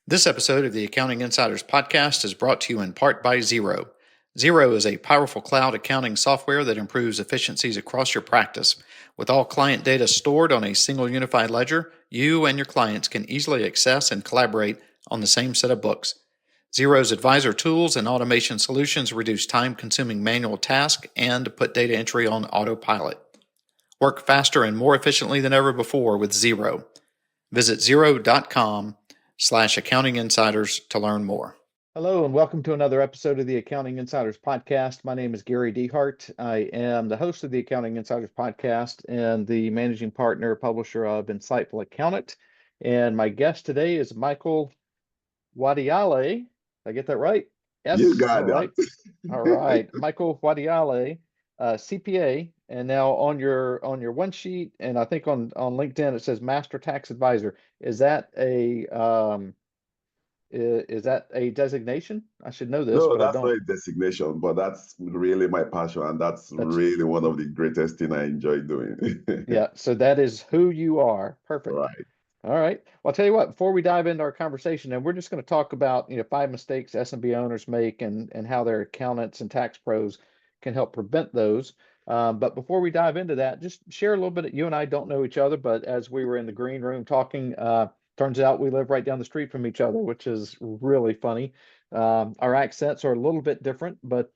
This episode of the Accounting Insiders podcast is brought to you in part by Xero. Xero is a powerful cloud accounting software that improves efficiencies across your practice. With all client data stored on a single unified ledger, you and your clients can easily access and collaborate on the same set of books. Xero's advisor tools and automation solutions reduce time-consuming manual tasks and put data entry on autopilot. Work faster and more efficiently than ever before with Xero. Visit xero.com/accounting insiders to learn more. Hello, and welcome to another episode of the Accounting Insiders podcast. My name is Gary DeHart. I am the host of the Accounting Insiders podcast and the managing partner, publisher of Insightful Accountant. And my guest today is Michael Uadiale. Did I get that right? Yes. You got All right. All right. Michael Uadiale, CPA, and now on your one sheet, and I think on LinkedIn it says Master Tax Advisor. Is that a designation? I should know this, No, but I that's not don't. a designation, but that's really my passion, and that's That's really one of the greatest thing I enjoy doing. Yeah. So that is who you are. Perfect. Right. All right. Well, I'll tell you what, before we dive into our conversation, and we're just going to talk about, 5 mistakes SMB owners make and how their accountants and tax pros can help prevent those. But before we dive into that, just share a little bit. You and I don't know each other, but as we were in the green room talking, turns out we live right down the street from each other, which is really funny. Our accents are a little bit different, but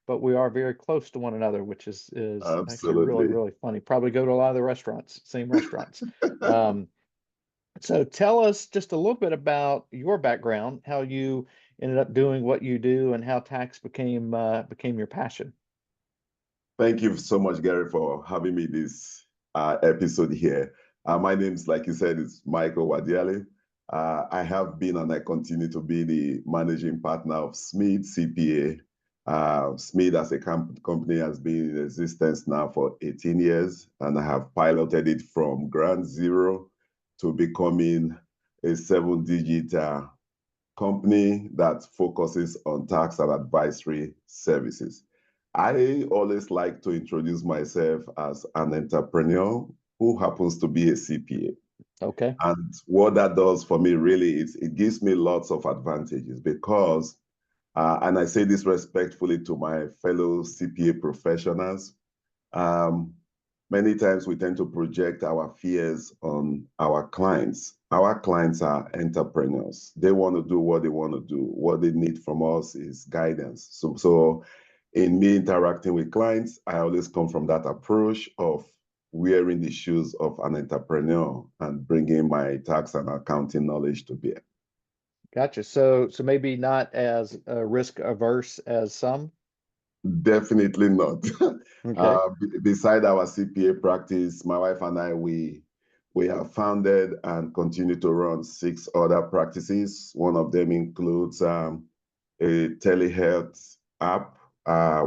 we are very close to one another, which is actually really, Absolutely. really funny. Probably go to a lot of the restaurants, same restaurants. Um, so tell us just a little bit about your background, how you ended up doing what you do, and how tax became your passion. Thank you so much, Gary, for having me this episode here. My name's, like you said, is Michael Uadiale. I have been and I continue to be the managing partner of Smith CPA. Smith as a company has been in existence now for 18 years, and I have piloted it from ground zero to becoming a 7-digit company that focuses on tax and advisory services. I always like to introduce myself as an entrepreneur who happens to be a CPA. Okay. And what that does for me really is it gives me lots of advantages because, and I say this respectfully to my fellow CPA professionals, um, many times we tend to project our fears on our clients. Our clients are entrepreneurs. They want to do what they want to do. What they need from us is guidance. So in me interacting with clients, I always come from that approach of wearing the shoes of an entrepreneur and bringing my tax and accounting knowledge to bear. Gotcha. So maybe not as risk averse as some. Definitely not. Okay. Beside our CPA practice, my wife and I, we have founded and continue to run 6 other practices. One of them includes a telehealth app.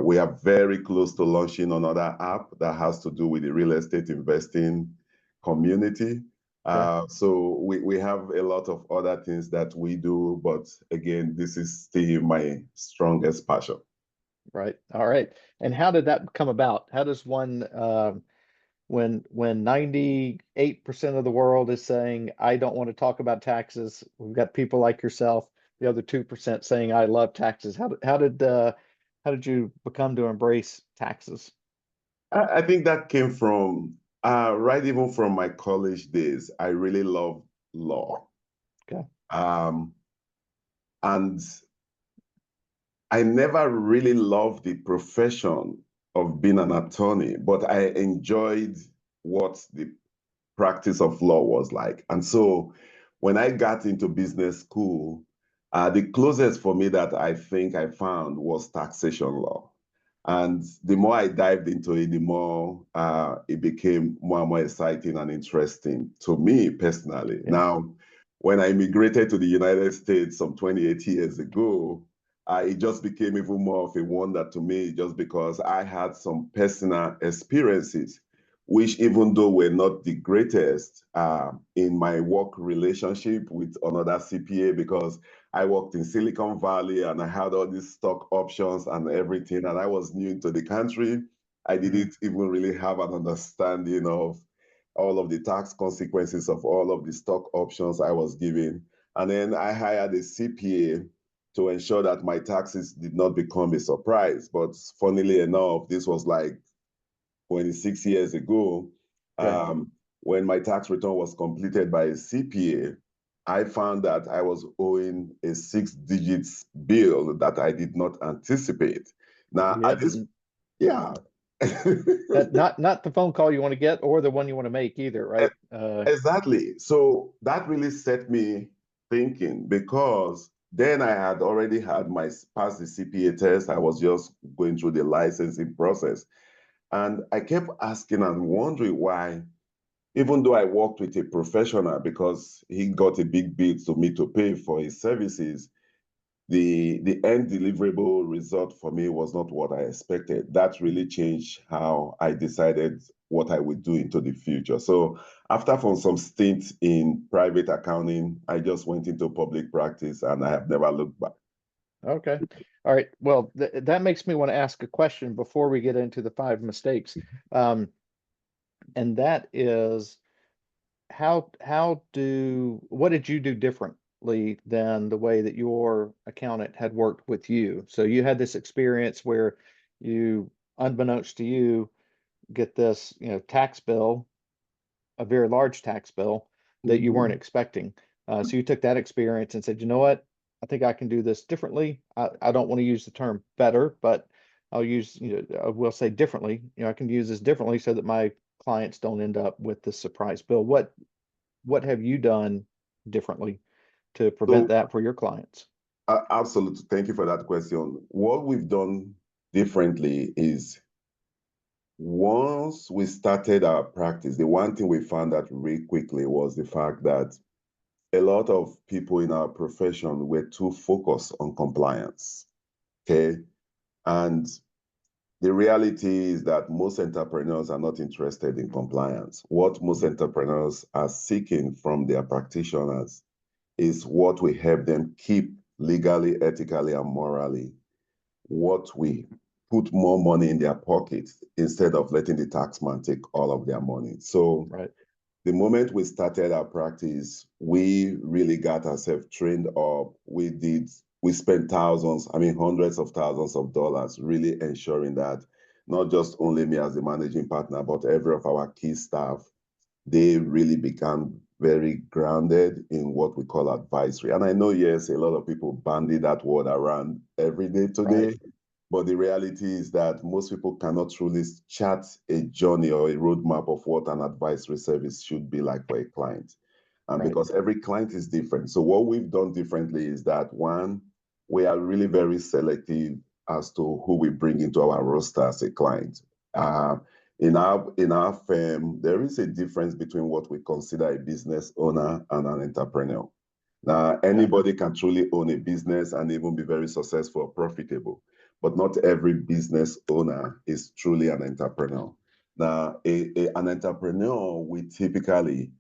We are very close to launching another app that has to do with the real estate investing community. Okay. So we have a lot of other things that we do, but again, this is still my strongest passion. Right. All right. And how did that come about? How does one when 98% of the world is saying, I don't want to talk about taxes, we've got people like yourself, the other 2% saying, I love taxes. How did you become to embrace taxes? I think that came from right even from my college days. I really love law. Okay. Um, and I never really loved the profession of being an attorney, but I enjoyed what the practice of law was like. And so when I got into business school, the closest for me that I think I found was taxation law. And the more I dived into it, the more it became more and more exciting and interesting to me personally. Yeah. Now, when I immigrated to the United States some 28 years ago, it just became even more of a wonder to me just because I had some personal experiences, which even though were not the greatest in my work relationship with another CPA, because I worked in Silicon Valley and I had all these stock options and everything, and I was new into the country. I Mhm. didn't even really have an understanding of all of the tax consequences of all of the stock options I was given. And then I hired a CPA to ensure that my taxes did not become a surprise. But funnily enough, this was like 26 years ago. Okay. When my tax return was completed by a CPA, I found that I was owing a 6 digit bill that I did not anticipate. Now, at Yep. this, yeah. That not the phone call you want to get or the one you want to make either, right? Exactly. So that really set me thinking because then I had already had my passed the CPA test. I was just going through the licensing process. And I kept asking and wondering why, even though I worked with a professional because he got a big bill to me to pay for his services, the end deliverable result for me was not what I expected. That really changed how I decided what I would do into the future. So after from some stint in private accounting, I just went into public practice and I have never looked back. Okay. All right. Well, that makes me want to ask a question before we get into the 5 mistakes. And that is what did you do differently than the way that your accountant had worked with you? So you had this experience where you, unbeknownst to you, get this, tax bill, a very large tax bill that you weren't Mhm. expecting. So you took that experience and said, you know what? I think I can do this differently. I don't want to use the term better, but I will say differently. I can use this differently so that my clients don't end up with this surprise bill. What have you done differently to prevent So that for your clients? absolutely, thank you for that question. What we've done differently is once we started our practice, the one thing we found out really quickly was the fact that a lot of people in our profession were too focused on compliance. Okay. And the reality is that most entrepreneurs are not interested in compliance. What most entrepreneurs are seeking from their practitioners is what will help them keep legally, ethically, and morally what we put more money in their pockets instead of letting the taxman take all of their money. So Right. the moment we started our practice, we really got ourselves trained up. We spent thousands, I mean, hundreds of thousands of dollars, really ensuring that not just only me as the managing partner, but every of our key staff, they really become very grounded in what we call advisory. And I know, yes, a lot of people bandy that word around every day Right. today, but the reality is that most people cannot truly chart a journey or a roadmap of what an advisory service should be like for a client. Right. Because every client is different. So what we've done differently is that one, we are really very selective as to who we bring into our roster as a client. Uh, in our firm, there is a difference between what we consider a business owner and an entrepreneur. Now, Okay. anybody can truly own a business and even be very successful or profitable, but not every business owner is truly an entrepreneur. Now, an entrepreneur will typically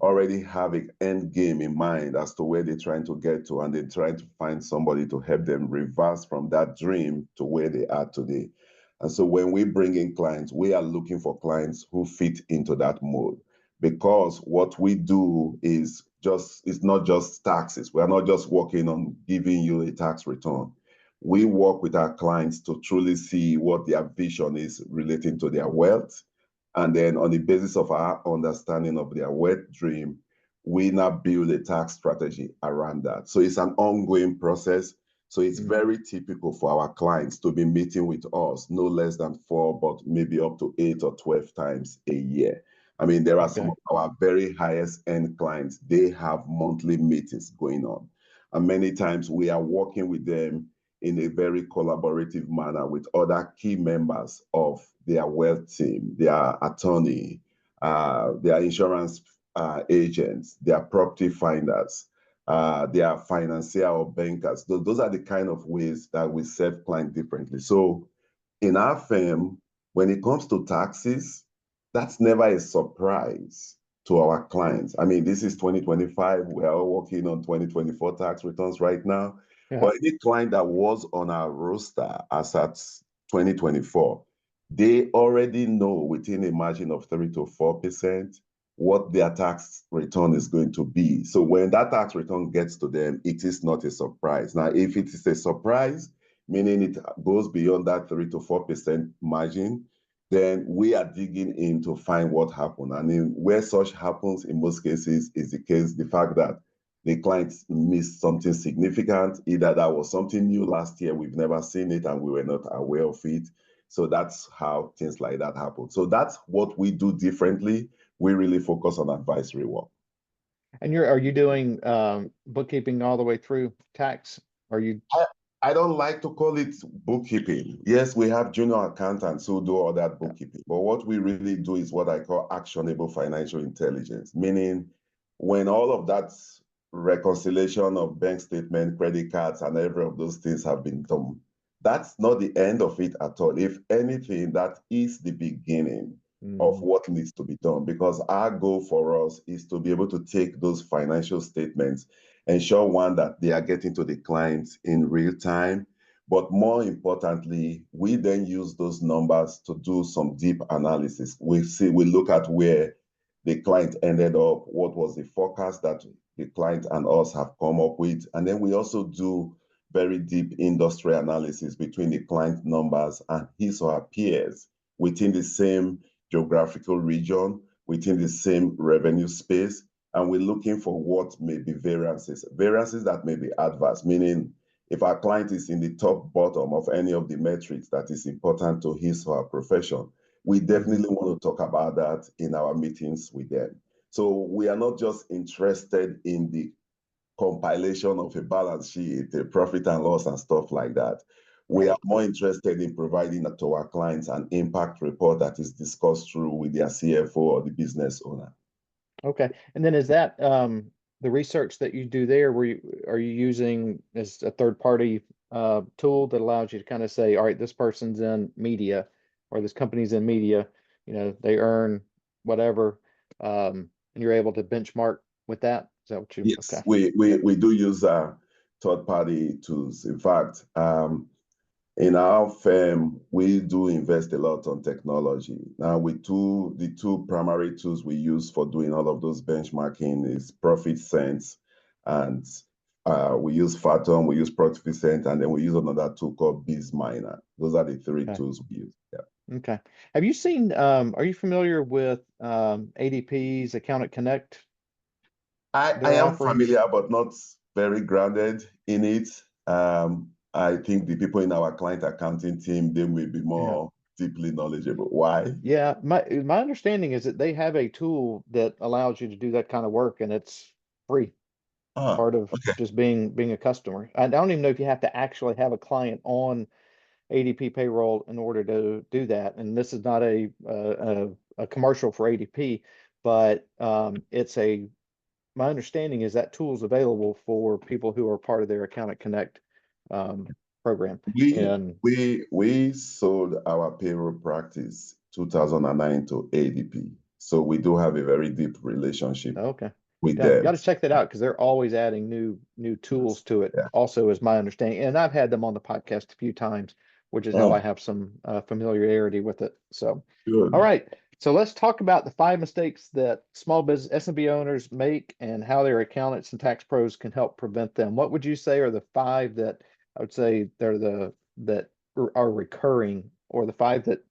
already have an end game in mind as to where they're trying to get to, and they're trying to find somebody to help them reverse from that dream to where they are today. And so when we bring in clients, we are looking for clients who fit into that mode because what we do is just it's not just taxes. We're not just working on giving you a tax return. We work with our clients to truly see what their vision is relating to their wealth. And then on the basis of our understanding of their wealth dream, we now build a tax strategy around that. So it's an ongoing process. So it's Mm. very typical for our clients to be meeting with us no less than 4, but maybe up to 8 or 12 times a year. I mean, there are some Okay. of our very highest end clients, they have monthly meetings going on. And many times we are working with them in a very collaborative manner with other key members of their wealth team, their attorney, their insurance agents, their property finders, their financier or bankers. Those are the kind of ways that we serve clients differently. So in our firm, when it comes to taxes, that's never a surprise to our clients. I mean, this is 2025. We are all working on 2024 tax returns right now. Yeah. But any client that was on our roster as at 2024, they already know within a margin of 3 to 4% what their tax return is going to be. So when that tax return gets to them, it is not a surprise. Now, if it is a surprise, meaning it goes beyond that 3 to 4% margin, then we are digging in to find what happened. And where such happens in most cases is the fact that the client missed something significant. Either that was something new last year, we've never seen it and we were not aware of it. So that's how things like that happen. So that's what we do differently. We really focus on advisory work. And are you doing bookkeeping all the way through tax? Are you? I don't like to call it bookkeeping. Yes, we have junior accountants who do all that bookkeeping, but what we really do is what I call actionable financial intelligence, meaning when all of that reconciliation of bank statement, credit cards, and every of those things have been done, that's not the end of it at all. If anything, that is the beginning of what needs to be done, because our goal for us is to be able to take those financial statements, ensure one that they are getting to the clients in real time, but more importantly, we then use those numbers to do some deep analysis. We look at where the client ended up, what was the forecast that the client and us have come up with, and then we also do very deep industry analysis between the client numbers and his or her peers within the same geographical region, within the same revenue space, and we're looking for what may be variances that may be adverse, meaning if our client is in the top bottom of any of the metrics that is important to his or her profession, we definitely want to talk about that in our meetings with them. So we are not just interested in the compilation of a balance sheet, a profit and loss and stuff like that. We are more interested in providing to our clients an impact report that is discussed through with their CFO or the business owner. Okay. And then is that the research that you do there, are you using as a third party tool that allows you to kind of say, all right, this person's in media or this company's in media, they earn whatever, and you're able to benchmark with that? Is that what you? Yes, Okay. we do use third-party tools. In fact, in our firm, we do invest a lot on technology. Now, the two primary tools we use for doing all of those benchmarking is Profit Sense, and we use Fathom, we use Profit Sense, and then we use another tool called BizMiner. Those are the three tools we use. Yeah. Okay. Have you seen, are you familiar with ADP's Accountant Connect? I Their am offerings? familiar, but not very grounded in it. I think the people in our client accounting team, they may be more deeply knowledgeable. Why? Yeah, my understanding is that they have a tool that allows you to do that kind of work, and it's free. Part of Okay. just being a customer. I don't even know if you have to actually have a client on ADP payroll in order to do that. And this is not a commercial for ADP, but my understanding is that tool is available for people who are part of their Accountant Connect program. We sold our payroll practice 2009 to ADP, so we do have a very deep relationship Okay. with Yeah, them. got to check that out because they're always adding new tools to it. Yeah. Also, is my understanding, and I've had them on the podcast a few times, which is how I have some familiarity with it. So, Good. all right. So let's talk about the 5 mistakes that small business SMB owners make and how their accountants and tax pros can help prevent them. What would you say are the 5 that I would say that are recurring, or the 5 that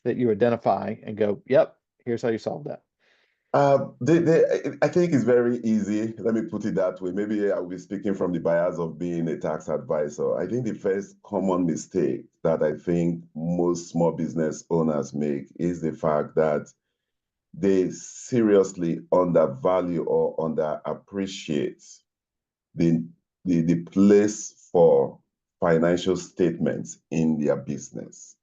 that you identify and go, yep, here's how you solve that? I think it's very easy. Let me put it that way. Maybe I'll be speaking from the bias of being a tax advisor. I think the first common mistake that I think most small business owners make is the fact that they seriously undervalue or underappreciate the place for financial statements in their business.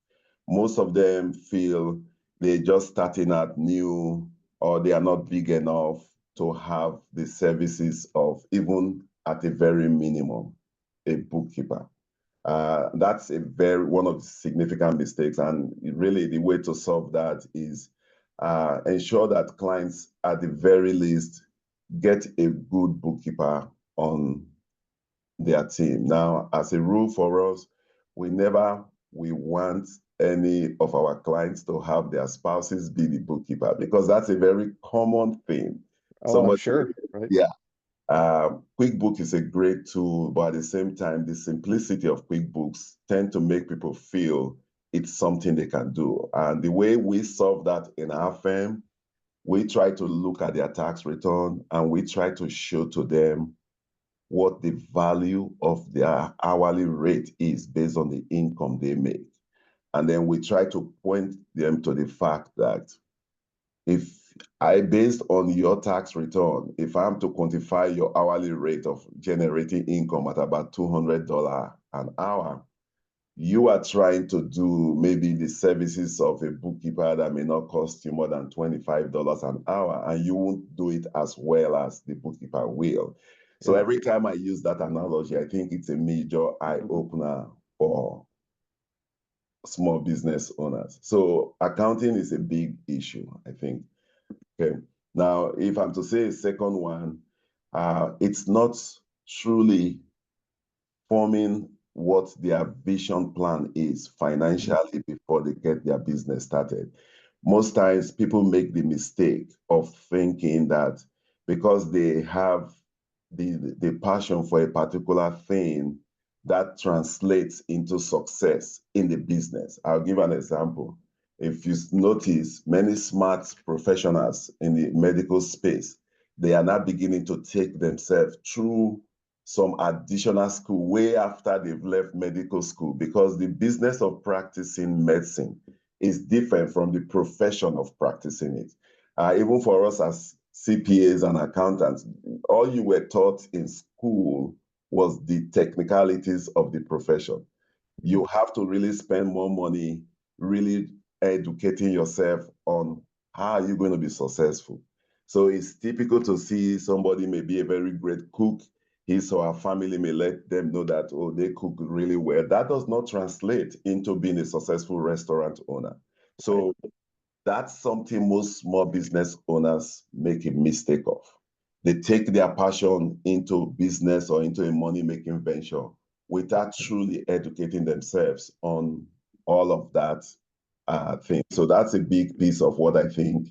Most of them feel they're just starting out new, or they are not big enough to have the services of, even at a very minimum, a bookkeeper. That's one of the significant mistakes. And really the way to solve that is ensure that clients at the very least get a good bookkeeper on their team. Now, as a rule for us, we want any of our clients to have their spouses be the bookkeeper, because that's a very common thing. Oh, I'm sure, right? Yeah. QuickBooks is a great tool, but at the same time, the simplicity of QuickBooks tend to make people feel it's something they can do. And the way we solve that in our firm, we try to look at their tax return and we try to show to them what the value of their hourly rate is based on the income they make. And then we try to point them to the fact that based on your tax return, if I'm to quantify your hourly rate of generating income at about $200 an hour, you are trying to do maybe the services of a bookkeeper that may not cost you more than $25 an hour, and you won't do it as well as the bookkeeper will. So every time I use that analogy, I think it's a major eye-opener for small business owners. So accounting is a big issue, I think. Okay. Now, if I'm to say a second one, it's not truly forming what their vision plan is financially before they get their business started. Most times people make the mistake of thinking that because they have the passion for a particular thing, that translates into success in the business. I'll give an example. If you notice, many smart professionals in the medical space, they are now beginning to take themselves through some additional school way after they've left medical school, because the business of practicing medicine is different from the profession of practicing it. Even for us as CPAs and accountants, all you were taught in school was the technicalities of the profession. You have to really spend more money really educating yourself on how are you going to be successful. So it's typical to see somebody may be a very great cook. His or her family may let them know that, oh, they cook really well. That does not translate into being a successful restaurant owner. So that's something most small business owners make a mistake of. They take their passion into business or into a money-making venture without truly educating themselves on all of that thing. So that's a big piece of what I think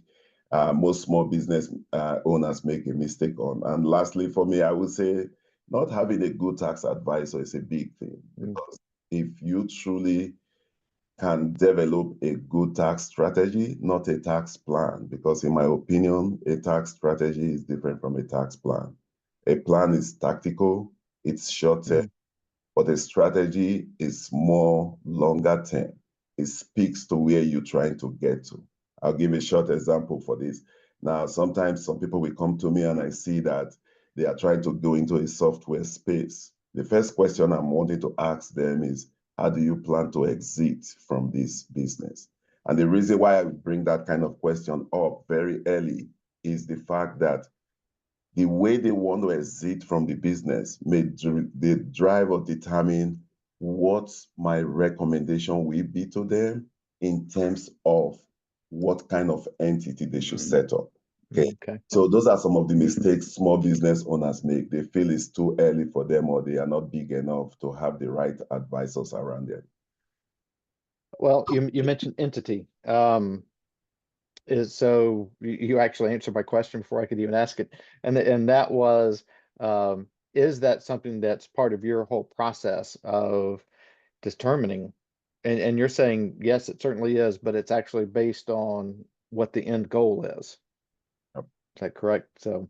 most small business owners make a mistake on. And lastly, for me, I would say not having a good tax advisor is a big thing, because if you truly can develop a good tax strategy, not a tax plan, because in my opinion, a tax strategy is different from a tax plan. A plan is tactical, it's short term, but a strategy is more longer term. It speaks to where you're trying to get to. I'll give a short example for this. Now, sometimes some people will come to me and I see that they are trying to go into a software space. The first question I'm wanting to ask them is, how do you plan to exit from this business? And the reason why I bring that kind of question up very early is the fact that the way they want to exit from the business may drive or determine what my recommendation will be to them in terms of what kind of entity they should set up. Okay. So those are some of the mistakes small business owners make. They feel it's too early for them, or they are not big enough to have the right advisors around them. Well, you mentioned entity. So you actually answered my question before I could even ask it, and that was, is that something that's part of your whole process of determining? And you're saying yes, it certainly is, but it's actually based on what the end goal is. Yep. Is that correct? So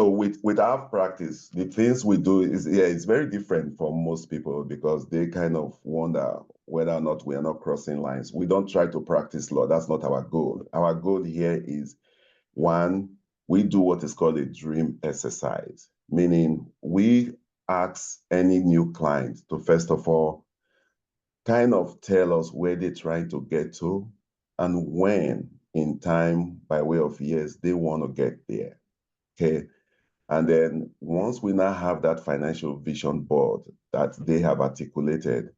with our practice, the things we do is, it's very different from most people, because they kind of wonder whether or not we are not crossing lines. We don't try to practice law. That's not our goal. Our goal here is, one, we do what is called a dream exercise, meaning we ask any new client to, first of all, kind of tell us where they're trying to get to and when in time, by way of years, they want to get there. Okay. And then once we now have that financial vision board that they have articulated,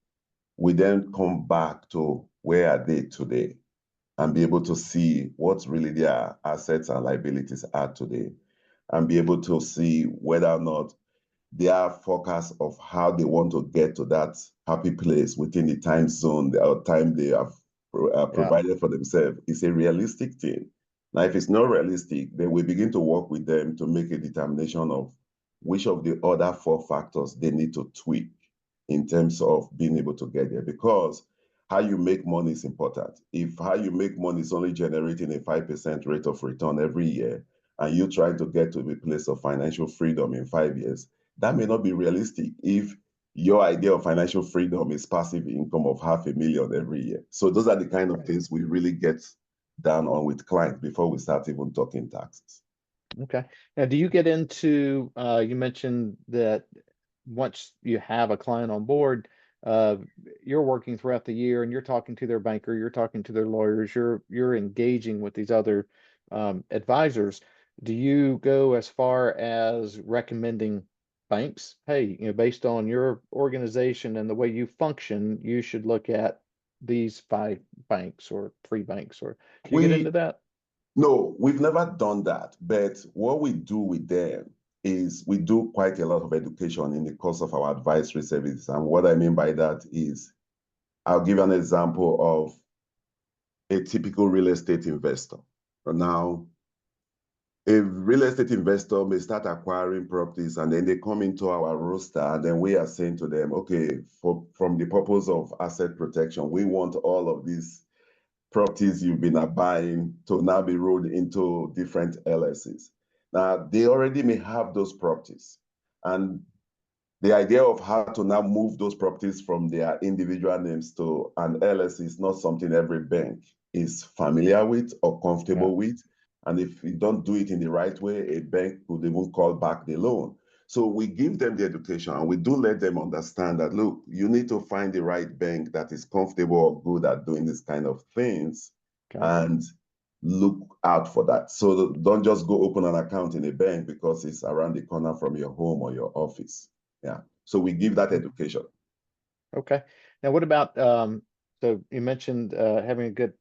we then come back to where are they today and be able to see what really their assets and liabilities are today, and be able to see whether or not their forecast of how they want to get to that happy place within the time zone or time they have provided for themselves is a realistic thing. Now, if it's not realistic, then we begin to work with them to make a determination of which of the other 4 factors they need to tweak in terms of being able to get there. Because how you make money is important. If how you make money is only generating a 5% rate of return every year, and you try to get to a place of financial freedom in 5 years, that may not be realistic if your idea of financial freedom is passive income of $500,000 every year. So those are the kind of things we really get down on with clients before we start even talking taxes. Okay. Now, do you get into, you mentioned that once you have a client on board, you're working throughout the year and you're talking to their banker, you're talking to their lawyers, you're engaging with these other advisors. Do you go as far as recommending banks? Hey, based on your organization and the way you function, you should look at these 5 banks or 3 banks, or do you get into that? No, we've never done that. But what we do with them is we do quite a lot of education in the course of our advisory services. And what I mean by that is, I'll give an example of a typical real estate investor. Now, a real estate investor may start acquiring properties and then they come into our roster, and then we are saying to them, okay, from the purpose of asset protection, we want all of these properties you've been buying to now be rolled into different LLCs. Now, they already may have those properties. And the idea of how to now move those properties from their individual names to an LLC is not something every bank is familiar with or comfortable with. And if you don't do it in the right way, a bank could even call back the loan. So we give them the education and we do let them understand that, look, you need to find the right bank that is comfortable or good at doing this kind of things, and look out for that. So don't just go open an account in a bank because it's around the corner from your home or your office. Yeah. So we give that education. Okay. Now, what about, so you mentioned having a good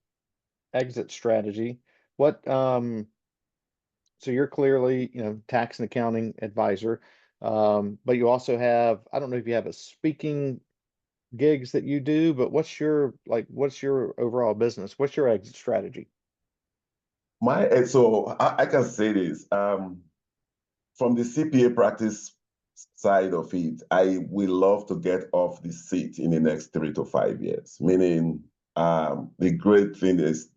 exit strategy. What, so you're clearly, tax and accounting advisor, but you also have, I don't know if you have a speaking gigs that you do, but what's your overall business? What's your exit strategy? So I can say this, from the CPA practice side of it, I will love to get off the seat in the next 3 to 5 years. Meaning, the great thing is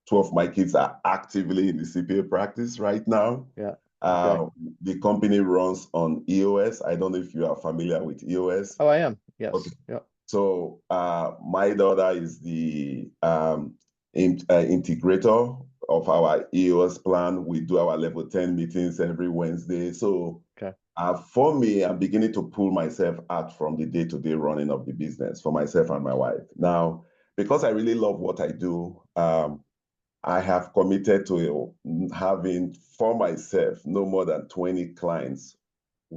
2 of my kids are actively in the CPA practice right now. Yeah. Okay. The company runs on EOS. I don't know if you are familiar with EOS. Oh, I am. Yes. Okay. Yeah. So my daughter is the integrator of our EOS plan. We do our level 10 meetings every Wednesday. So for me, I'm beginning to pull myself out from the day-to-day running of the business for myself and my wife. Now, because I really love what I do, I have committed to having for myself no more than 20 clients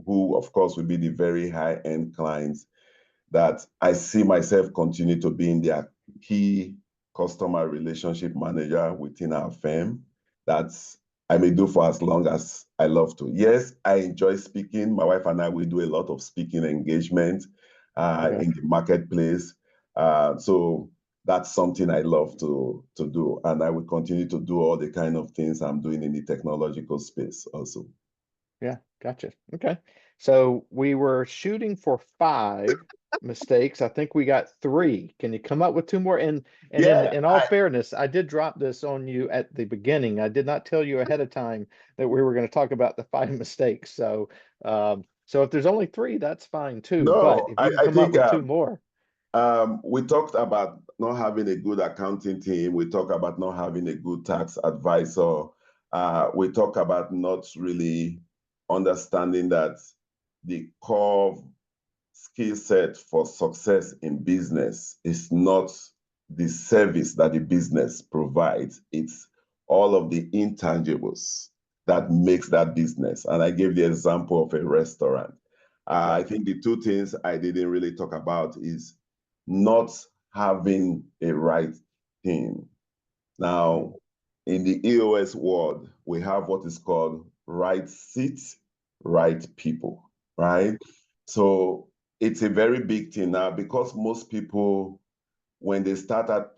who, of course, will be the very high-end clients that I see myself continue to be in their key customer relationship manager within our firm. That's I may do for as long as I love to. Yes, I enjoy speaking. My wife and I, we do a lot of speaking engagement in the marketplace. So that's something I love to do. And I will continue to do all the kind of things I'm doing in the technological space also. Yeah, gotcha. Okay. So we were shooting for 5 mistakes. I think we got 3. Can you come up with 2 more? And in all fairness, I did drop this on you at the beginning. I did not tell you ahead of time that we were going to talk about the 5 mistakes. So so if there's only 3, that's fine too. No, But if you can I come up think with 2 more. we talked about not having a good accounting team. We talked about not having a good tax advisor. We talk about not really understanding that the core skill set for success in business is not the service that the business provides. It's all of the intangibles that makes that business. And I gave the example of a restaurant. I think the 2 things I didn't really talk about is not having a right team. Now, in the EOS world, we have what is called right seats, right people, right? So it's a very big thing now because most people, when they start out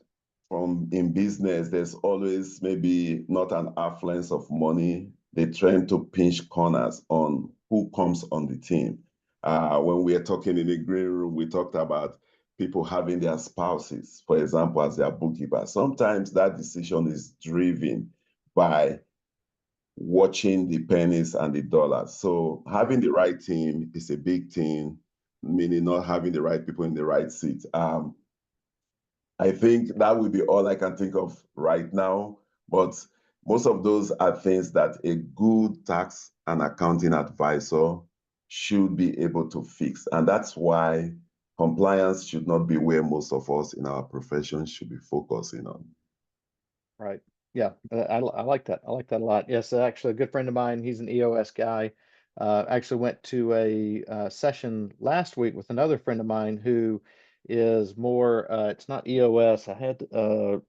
from in business, there's always maybe not an affluence of money. They tend to pinch corners on who comes on the team. When we are talking in the green room, we talked about people having their spouses, for example, as their bookkeeper. Sometimes that decision is driven by watching the pennies and the dollars. So having the right team is a big thing, meaning not having the right people in the right seat. I think that would be all I can think of right now. But most of those are things that a good tax and accounting advisor should be able to fix. And that's why compliance should not be where most of us in our profession should be focusing on. Right. Yeah, I like that. I like that a lot. Yes, actually, a good friend of mine, he's an EOS guy. Actually went to a session last week with another friend of mine who is more, it's not EOS. I had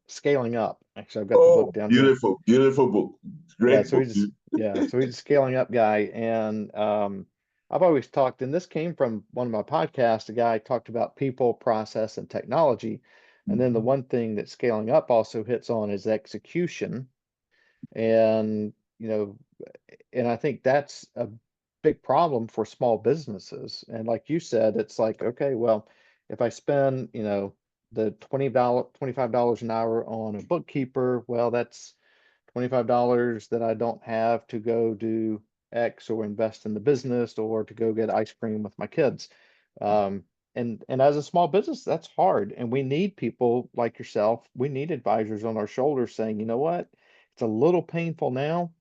Scaling Up. Actually, I've got the book Oh, down here. beautiful, beautiful book. Yeah, Great so book. he's a scaling up guy, and I've always talked, and this came from one of my podcasts. A guy talked about people, process, and technology, and then the one thing that scaling up also hits on is execution, and and I think that's a big problem for small businesses. And like you said, it's like, okay, well, if I spend, the $25 an hour on a bookkeeper, well, that's $25 that I don't have to go do X or invest in the business or to go get ice cream with my kids. Um, and as a small business, that's hard. And we need people like yourself. We need advisors on our shoulders saying, you know what? It's a little painful now,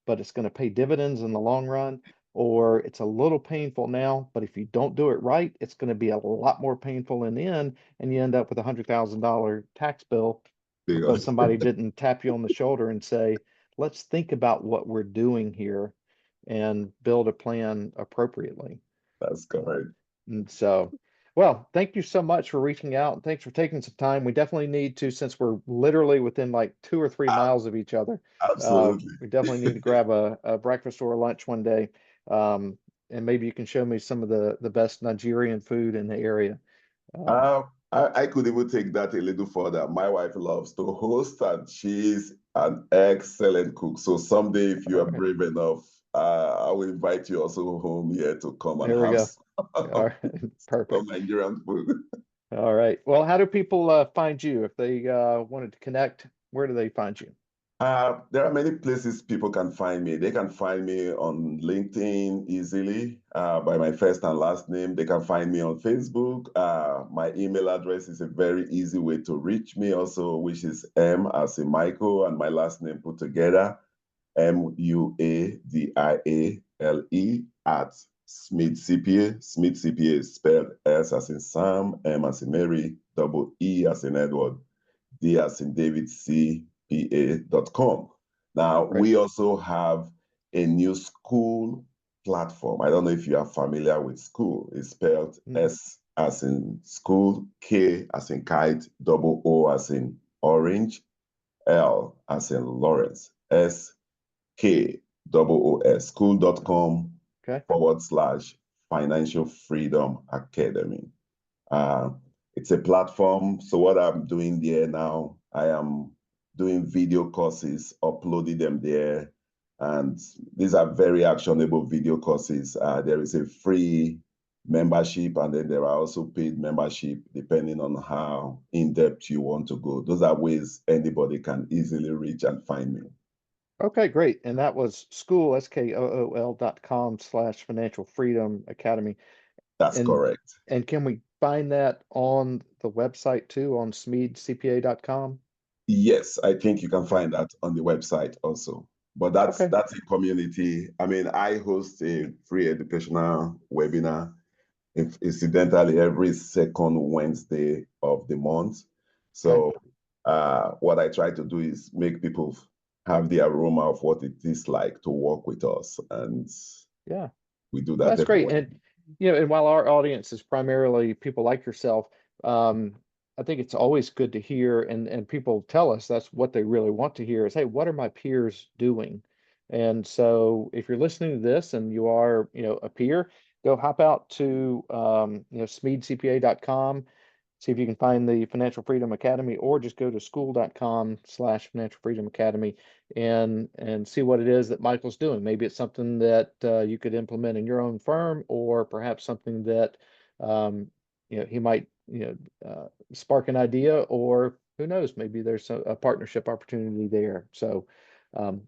but it's going to pay dividends in the long run. Or it's a little painful now, but if you don't do it right, it's going to be a lot more painful in the end, and you end up with $100,000 tax bill because somebody didn't tap you on the shoulder and say, let's think about what we're doing here and build a plan appropriately. That's correct. And so, well, thank you so much for reaching out. And thanks for taking some time. We definitely need to, since we're literally within like 2 or 3 miles of each other, Absolutely. we definitely need to grab a breakfast or a lunch one day. Um, and maybe you can show me some of the best Nigerian food in the area. Um, I could even take that a little further. My wife loves to host, and she's an excellent cook. So someday, if you all are right, brave enough, I will invite you also home here to come and there we have go. some, All right, some perfect. Nigerian food. All right. Well, how do people find you if they wanted to connect? Where do they find you? There are many places people can find me. They can find me on LinkedIn easily by my first and last name. They can find me on Facebook. My email address is a very easy way to reach me also, which is M as in Michael and my last name put together, Muadiale at Smith CPA. Smith CPA is spelled S as in Sam, M as in Mary, double E as in Edward, D as in David, CPA.com. Now, Great. we also have a new school platform. I don't know if you are familiar with school. It's spelled Mm, S as in school, K as in kite, double O as in orange, L as in Lawrence, SKOOS, school.com okay. / Financial Freedom Academy. Uh, it's a platform. So what I'm doing there now, I am doing video courses, uploading them there. And these are very actionable video courses. There is a free membership, and then there are also paid membership, depending on how in-depth you want to go. Those are ways anybody can easily reach and find me. Okay, great. And that was SKOOL.com / Financial Freedom Academy. That's And correct. can we find that on the website too, on SmeedCPA.com? Yes, I think you can find that on the website also. But that's Okay. that's a community. I mean, I host a free educational webinar, incidentally, every second Wednesday of the month. Okay. So what I try to do is make people have the aroma of what it is like to work with us. And Yeah. we do Well, that that's every great. Wednesday. And and while our audience is primarily people like yourself, um, I think it's always good to hear, and people tell us that's what they really want to hear is, hey, what are my peers doing? And so if you're listening to this and you are, a peer, go hop out to SmeadCPA.com. See if you can find the Financial Freedom Academy, or just go to school.com/Financial Freedom Academy and see what it is that Michael's doing. Maybe it's something that you could implement in your own firm, or perhaps something that he might spark an idea, or who knows, maybe there's a partnership opportunity there. So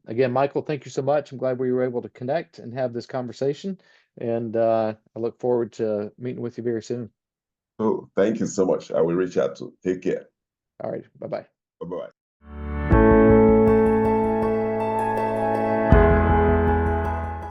again, Michael, thank you so much. I'm glad we were able to connect and have this conversation, and I look forward to meeting with you very soon. Oh, thank you so much. I will reach out to. Take care. All right. Bye-bye. Bye-bye.